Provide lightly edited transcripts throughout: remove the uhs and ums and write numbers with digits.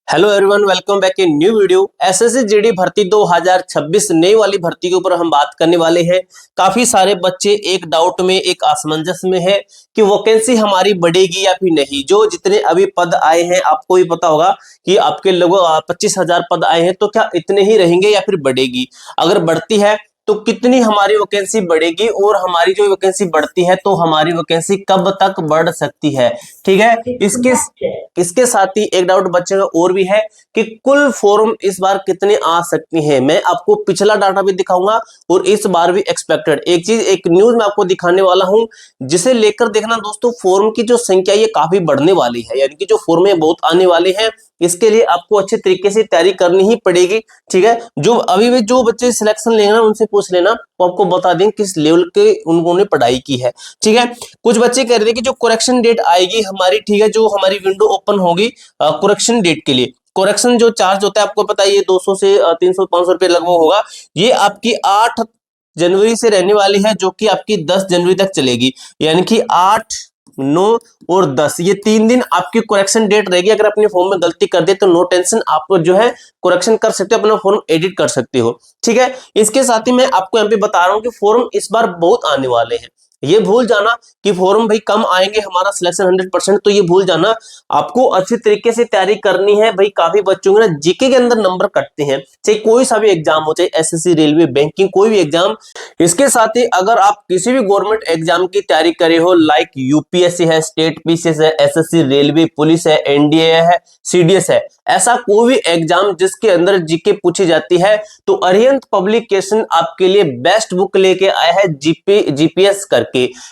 Hello everyone, welcome back in new video. SSC GD भर्ती 2026 नई वाली भर्ती के ऊपर हम बात करने वाले हैं। काफी सारे बच्चे एक डाउट में, एक असमंजस में है कि वैकेंसी हमारी बढ़ेगी या फिर नहीं। जो जितने अभी पद आए हैं, आपको भी पता होगा कि आपके लगभग 25,000 पद आए हैं, तो क्या इतने ही रहेंगे या फिर बढ़ेगी? अगर बढ़ती है तो कितनी हमारी वैकेंसी बढ़ेगी, और हमारी जो वैकेंसी बढ़ती है तो हमारी वैकेंसी कब तक बढ़ सकती है? ठीक है। इसके साथ ही एक डाउट बच्चे का और भी है कि कुल फॉर्म इस बार कितने आ सकती हैं। मैं आपको पिछला डाटा भी दिखाऊंगा और इस बार भी एक्सपेक्टेड एक न्यूज मैं आपको दिखाने वाला हूं, जिसे लेकर देखना दोस्तों, फॉर्म की जो संख्या ये काफी बढ़ने वाली है, यानी कि जो फॉर्म है बहुत आने वाले हैं। इसके लिए आपको अच्छे तरीके से तैयारी करनी ही पड़ेगी। ठीक है। जो अभी भी जो बच्चे सिलेक्शन लेंगे ना, उनसे पूछ लेना, वो आपको बता दें किस लेवल के उन्होंने पढ़ाई की है। ठीक है। कुछ बच्चे कह रहे थे कि जो करेक्शन डेट आएगी हमारी, ठीक है, जो हमारी विंडो ओपन होगी करेक्शन डेट के लिए, करेक्शन जो चार्ज होता है आपको पता है, ये 200 से 300 500 रुपए लगभग होगा। ये आपकी 8 जनवरी से रहने वाली है, जो कि आपकी 10 जनवरी तक चलेगी। यानी कि 8, 9 और 10, ये 3 दिन आपकी करेक्शन डेट रहेगी। अगर अपने फॉर्म में गलती कर दे तो नो टेंशन, आप जो है करेक्शन कर सकते हो, अपना फॉर्म एडिट कर सकते हो। ठीक है। इसके साथ ही मैं आपको यहाँ पे बता रहा हूँ कि फॉर्म इस बार बहुत आने वाले हैं। ये भूल जाना कि फॉर्म भाई कम आएंगे, हमारा सिलेक्शन 100%, तो ये भूल जाना। आपको अच्छी तरीके से तैयारी करनी है भाई। काफी बच्चों के ना जीके के अंदर नंबर कटते हैं, चाहे कोई सा भी एग्जाम हो, चाहे एसएससी, रेलवे, बैंकिंग, कोई भी एग्जाम। इसके साथ ही अगर आप किसी भी गवर्नमेंट एग्जाम की तैयारी करे हो, लाइक यूपीएससी है, स्टेट पीसीएस है, एसएससी, रेलवे, पुलिस है, एनडीए है, सीडीएस है, ऐसा कोई भी एग्जाम जिसके अंदर जीके पूछी जाती है, तो अरिहंत पब्लिकेशन आपके लिए बेस्ट बुक लेके आया है, जीपीएस करके।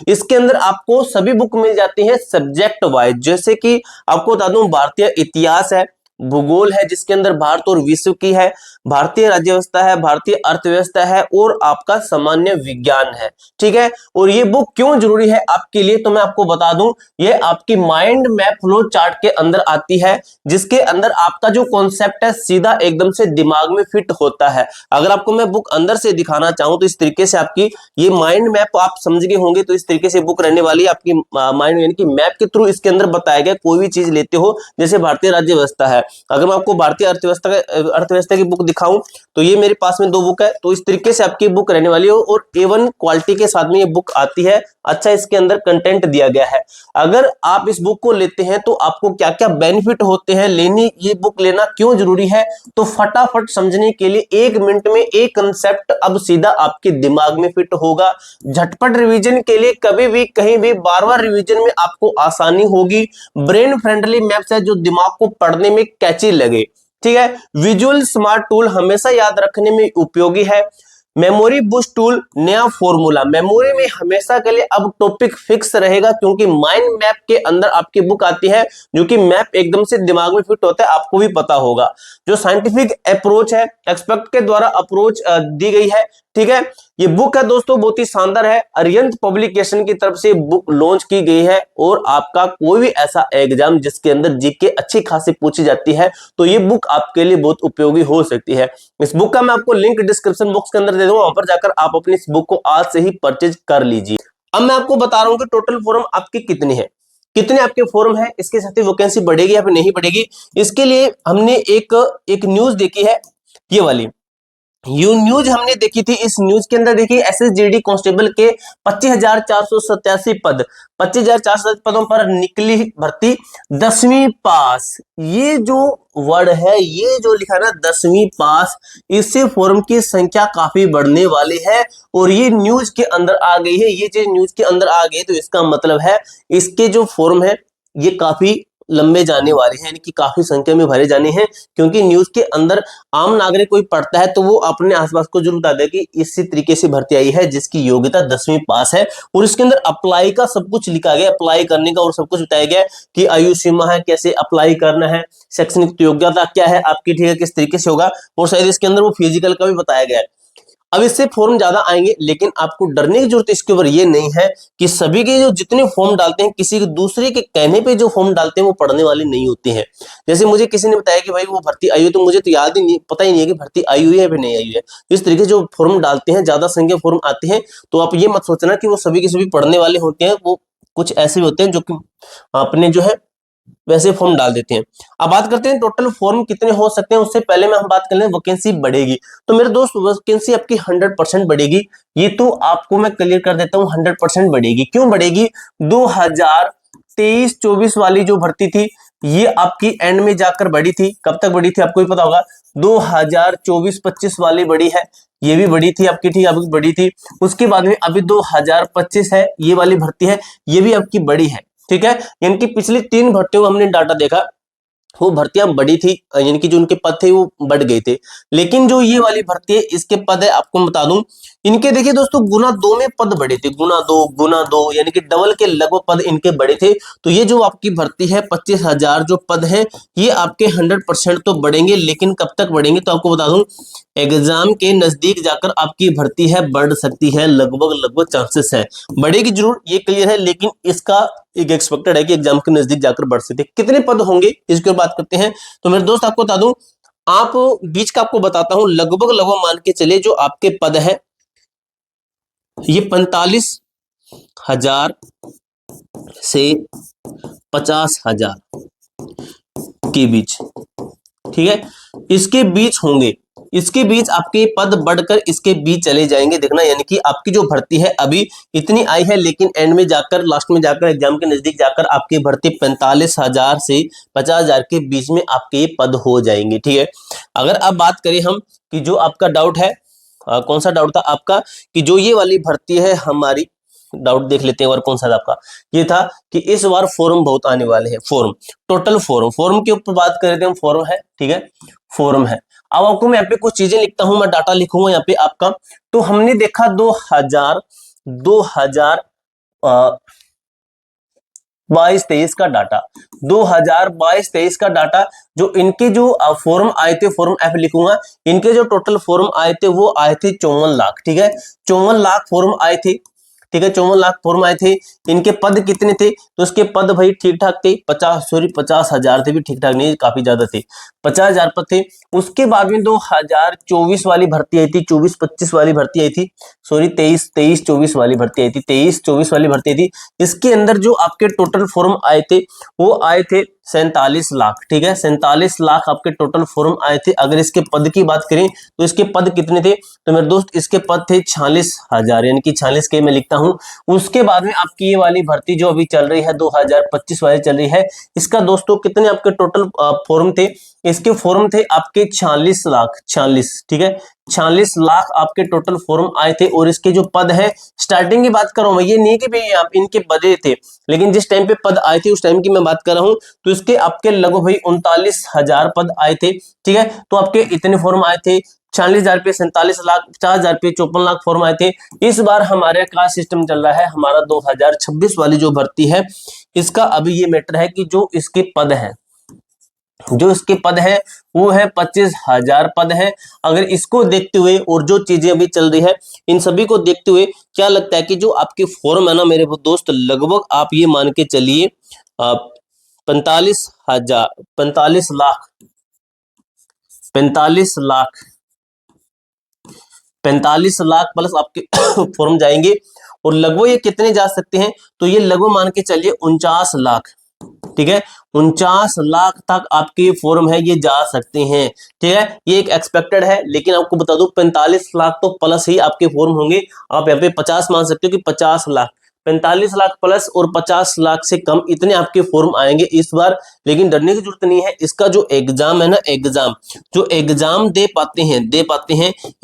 इसके अंदर आपको सभी बुक मिल जाती है सब्जेक्ट वाइज। जैसे कि आपको बता दूं, भारतीय इतिहास है, भूगोल है जिसके अंदर भारत और विश्व की है, भारतीय राज्य व्यवस्था है, भारतीय अर्थव्यवस्था है, और आपका सामान्य विज्ञान है। ठीक है। और ये बुक क्यों जरूरी है आपके लिए, तो मैं आपको बता दूं, ये आपकी माइंड मैप फ्लो चार्ट के अंदर आती है, जिसके अंदर आपका जो कॉन्सेप्ट है सीधा एकदम से दिमाग में फिट होता है। अगर आपको मैं बुक अंदर से दिखाना चाहूं तो इस तरीके से आपकी ये माइंड मैप आप समझ गए होंगे, तो इस तरीके से बुक रहने वाली है आपकी माइंड, यानी कि मैप के थ्रू इसके अंदर बताया गया। कोई भी चीज लेते हो, जैसे भारतीय राज्य व्यवस्था है, अगर मैं आपको भारतीय अर्थव्यवस्था की बुक दिखाऊं, तो ये मेरे पास में 2 बुक है, तो इस तरीके से आपकी बुक रहने वाली है, और A1 क्वालिटी के साथ में ये बुक आती है। अच्छा, इसके अंदर कंटेंट दिया गया है। अगर आप इस बुक को लेते हैं तो आपको क्या क्या बेनिफिट होते हैं, ये बुक लेना क्यों जरूरी है, तो फटाफट समझने के लिए 1 मिनट में एक कंसेप्ट अब सीधा आपके दिमाग में फिट होगा। झटपट रिवीजन के लिए, कभी भी कहीं भी बार बार रिवीजन में आपको आसानी होगी। ब्रेन फ्रेंडली मैप्स है जो दिमाग को पढ़ने में कैची लगे। ठीक है। विजुअल स्मार्ट टूल हमेशा याद रखने में उपयोगी है। मेमोरी बूस्ट टूल, नया फॉर्मूला, मेमोरी में हमेशा के लिए अब टॉपिक फिक्स रहेगा, क्योंकि माइंड मैप के अंदर आपकी बुक आती है, जो कि मैप एकदम से दिमाग में फिट होता है, आपको भी पता होगा। जो साइंटिफिक अप्रोच है, एक्सपर्ट के द्वारा अप्रोच दी गई है। ठीक है। ये बुक है दोस्तों, बहुत ही शानदार है, अरिहंत पब्लिकेशन की तरफ से बुक लॉन्च की गई है। और आपका कोई भी ऐसा एग्जाम जिसके अंदर जीके अच्छी खासी पूछी जाती है, तो ये बुक आपके लिए बहुत उपयोगी हो सकती है। इस बुक का मैं आपको लिंक डिस्क्रिप्शन बॉक्स के अंदर दे दूंगा, वहां पर जाकर आप अपनी इस बुक को आज से ही परचेज कर लीजिए। अब मैं आपको बता रहा हूं कि टोटल फॉर्म आपकी कितनी है, कितने आपके फॉर्म है, इसके साथ ही वैकेंसी बढ़ेगी या फिर नहीं बढ़ेगी। इसके लिए हमने एक एक न्यूज देखी है, ये वाली न्यूज हमने देखी थी। इस न्यूज के अंदर देखिए, एसएसजीडी कांस्टेबल के 25,487 पद, 25,487 पदों पर निकली भर्ती, 10वीं पास। ये जो वर्ड है, ये जो लिखा है ना 10वीं पास, इससे फॉर्म की संख्या काफी बढ़ने वाली है। और ये न्यूज के अंदर आ गई है, ये चीज न्यूज के अंदर आ गई, तो इसका मतलब है इसके जो फॉर्म है ये काफी लंबे जाने वाले हैं, यानी कि काफी संख्या में भरे जाने हैं। क्योंकि न्यूज के अंदर आम नागरिक कोई पढ़ता है तो वो अपने आसपास को जरूर बता दे कि इसी तरीके से भर्ती आई है जिसकी योग्यता 10वीं पास है। और इसके अंदर अप्लाई का सब कुछ लिखा गया, अप्लाई करने का और सब कुछ बताया गया कि आयु सीमा है, कैसे अप्लाई करना है, शैक्षणिक योग्यता क्या है आपकी, ठीक है, किस तरीके से होगा, और शायद इसके अंदर वो फिजिकल का भी बताया गया है। अब इससे फॉर्म ज्यादा आएंगे, लेकिन आपको डरने की जरूरत इसके ऊपर ये नहीं है कि सभी के जो जितने फॉर्म डालते हैं, किसी के दूसरे के कहने पे जो फॉर्म डालते हैं वो पढ़ने वाले नहीं होते हैं। जैसे मुझे किसी ने बताया कि भाई वो भर्ती आई हुई, तो मुझे तो याद ही नहीं, पता ही नहीं है कि भर्ती आई हुई है फिर नहीं आई हुई है। इस तरीके से जो फॉर्म डालते हैं, ज्यादा संख्या फॉर्म आते हैं, तो आप ये मत सोचना कि वो सभी के सभी पढ़ने वाले होते हैं। वो कुछ ऐसे होते हैं जो कि अपने जो है वैसे फॉर्म डाल देते हैं। अब बात करते हैं टोटल फॉर्म कितने हो सकते हैं, उससे पहले में हम बात कर लें वैकेंसी बढ़ेगी। तो मेरे दोस्त वैकेंसी आपकी 100% बढ़ेगी, ये तो आपको मैं क्लियर कर देता हूँ। 100% बढ़ेगी। क्यों बढ़ेगी? 2023-24 वाली जो भर्ती थी ये आपकी एंड में जाकर बढ़ी थी। कब तक बढ़ी थी आपको ही पता होगा। 2024-25 वाली बढ़ी है, ये भी बढ़ी थी आपकी, ठीक है, अभी बढ़ी थी। उसके बाद में अभी 2025 है, ये वाली भर्ती है, ये भी आपकी बढ़ी है, ठीक है। यानी कि पिछली 3 भर्तियों में हमने डाटा देखा, वो भर्तियां बढ़ी थी, यानी कि जो उनके पद थे वो बढ़ गए थे। लेकिन जो ये वाली भर्ती है इसके पद है, आपको मैं बता दूं, इनके देखिए दोस्तों गुना 2 में पद बढ़े थे, गुना दो यानी कि डबल के लगभग पद इनके बढ़े थे। तो ये जो आपकी भर्ती है 25,000 जो पद है ये आपके 100% तो बढ़ेंगे, लेकिन कब तक बढ़ेंगे तो आपको बता दूं, एग्जाम के नजदीक जाकर आपकी भर्ती है बढ़ सकती है, लगभग चांसेस है, बढ़ेगी जरूर, ये क्लियर है, लेकिन इसका एक एक्सपेक्टेड है कि एग्जाम के नजदीक जाकर बढ़ सकते हैं। कितने पद होंगे इसकी बात करते हैं। तो मेरे दोस्त आपको बता दूं, आप बीच का आपको बताता हूं, लगभग मान के चले जो आपके पद है ये 45,000 से 50,000 के बीच, ठीक है, इसके बीच होंगे। इसके बीच आपके पद बढ़कर इसके बीच चले जाएंगे, देखना, यानी कि आपकी जो भर्ती है अभी इतनी आई है, लेकिन एंड में जाकर, लास्ट में जाकर, एग्जाम के नजदीक जाकर आपकी भर्ती 45,000 से 50,000 के बीच में आपके ये पद हो जाएंगे, ठीक है। अगर अब बात करें हम कि जो आपका डाउट है, कौन सा डाउट था आपका, कि जो ये वाली भर्ती है हमारी, डाउट देख लेते हैं और कौन सा था आपका, ये था कि इस बार फॉर्म बहुत आने वाले हैं, फॉर्म, टोटल फॉर्म के ऊपर बात कर रहे थे हम, फॉर्म है, ठीक है, फॉर्म है। अब आपको मैं यहाँ पे कुछ चीजें लिखता हूं, मैं डाटा लिखूंगा यहाँ पे आपका। तो हमने देखा 2022-23 का डाटा, 2022-23 का डाटा, जो इनके जो फॉर्म आए थे, फॉर्म एफ लिखूंगा, इनके जो टोटल फॉर्म आए थे वो आए थे 54 लाख, ठीक है, 54 लाख फॉर्म आए थे, ठीक है, 54 लाख फॉर्म आए थे। इनके पद कितने थे, तो इसके पद भाई ठीक ठाक थे, 50,000 थे भी ठीक ठाक नहीं, काफी ज्यादा थे, 50,000 पद थे। उसके बाद में 2024 वाली भर्ती आई थी, 24-25 वाली भर्ती आई थी, सॉरी 23-24 वाली भर्ती आई थी, 23-24 वाली भर्ती आई थी। इसके अंदर जो आपके टोटल फॉर्म आए थे वो आए थे 47 लाख, ठीक है, 47 लाख आपके टोटल फॉर्म आए थे। अगर इसके पद की बात करें तो इसके पद कितने थे, तो मेरे दोस्त इसके पद थे 46,000, यानी कि 46 के मैं लिखता हूं। उसके बाद में आपकी ये वाली भर्ती जो अभी चल रही है 2025 वाली चल रही है, इसका दोस्तों कितने आपके टोटल फॉर्म थे, इसके फॉर्म थे आपके 46 लाख, 46, ठीक है, 46 लाख आपके टोटल फॉर्म आए थे। और इसके जो पद है, स्टार्टिंग की बात कर रहा हूं मैं, ये नहीं कि भाई आप इनके बदले थे, लेकिन जिस टाइम पे पद आए थे उस टाइम की मैं बात कर रहा हूं, तो इसके आपके लगभग भाई 39,000 पद आए थे, ठीक है। तो आपके इतने फॉर्म आए थे, 40,000 पे 47 लाख, 50,000 पे 54 लाख फॉर्म आए थे। इस बार हमारे का सिस्टम चल रहा है, हमारा 2026 वाली जो भर्ती है इसका अभी ये मैटर है कि जो इसके पद है, जो इसके पद है वो है 25,000 पद है। अगर इसको देखते हुए और जो चीजें अभी चल रही है इन सभी को देखते हुए क्या लगता है कि जो आपके फॉर्म है ना मेरे दोस्त, लगभग आप ये मान के चलिए 45,000, 45 लाख, 45 लाख, 45 लाख प्लस आपके फॉर्म जाएंगे। और लगभग ये कितने जा सकते हैं, तो ये लगभग मान के चलिए 49 लाख, ठीक है, 49 लाख तक आपके फॉर्म है ये जा सकते हैं, ठीक है, ये एक एक्सपेक्टेड है। लेकिन आपको बता दूं 45 लाख तो प्लस ही आपके फॉर्म होंगे, आप यहाँ पे 50 मान सकते हो कि 50 लाख, 45 लाख प्लस और 50 लाख से कम, इतने आपके फॉर्म आएंगे इस बार। लेकिन डरने की जरूरत नहीं है, इसका जो एग्जाम है ना, एग्जाम जो एग्जाम दे पाते हैं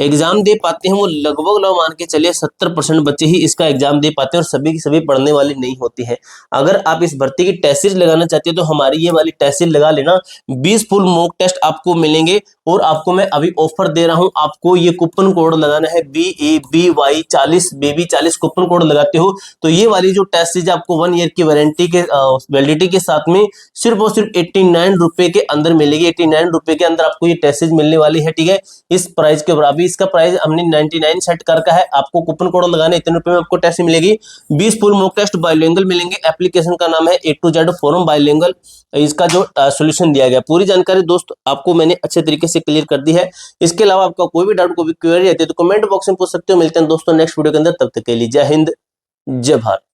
एग्जाम दे पाते हैं वो लगभग लो मान के चलिए 70% बच्चे ही इसका एग्जाम दे पाते हैं, और सभी की सभी पढ़ने वाले नहीं होते हैं। अगर आप इस भर्ती की टेस्ट सीरीज लगाना चाहते हो तो हमारी ये वाली टेस्ट सीरीज लगा लेना, 20 फुल मॉक टेस्ट आपको मिलेंगे। और आपको मैं अभी ऑफर दे रहा हूं, आपको ये कूपन कोड लगाना है BABY40, BB40 कूपन कोड लगाते हो तो ये वाली जो टेस्ट सीरीज आपको 1 ईयर की वारंटी के वैलिडिटी के साथ में सिर्फ और सिर्फ 89 रुपए के अंदर मिलेगी, 89 रुपए के अंदर आपको ये टेस्ट सीरीज मिलने वाली है, ठीक है। इस प्राइस के ऊपर अभी इसका प्राइस हमने 99 सेट कर रखा है, आपको कूपन कोड लगाने, इतने रुपए में आपको टेस्ट मिलेगी, 20 फुल मॉक टेस्ट बाइलिंगुअल मिलेंगे। एप्लीकेशन का नाम है A to Z forum bilingual, इसका जो सॉल्यूशन दिया गया, पूरी जानकारी दोस्त आपको मैंने अच्छे तरीके से क्लियर कर दी है। इसके अलावा आपका कोई भी डाउट, कोई भी क्वेरी रहती है तो कमेंट बॉक्स में पूछ सकते हो। मिलते हैं दोस्तों नेक्स्ट वीडियो के अंदर, तब तक के लिए जय हिंद, जय भारत।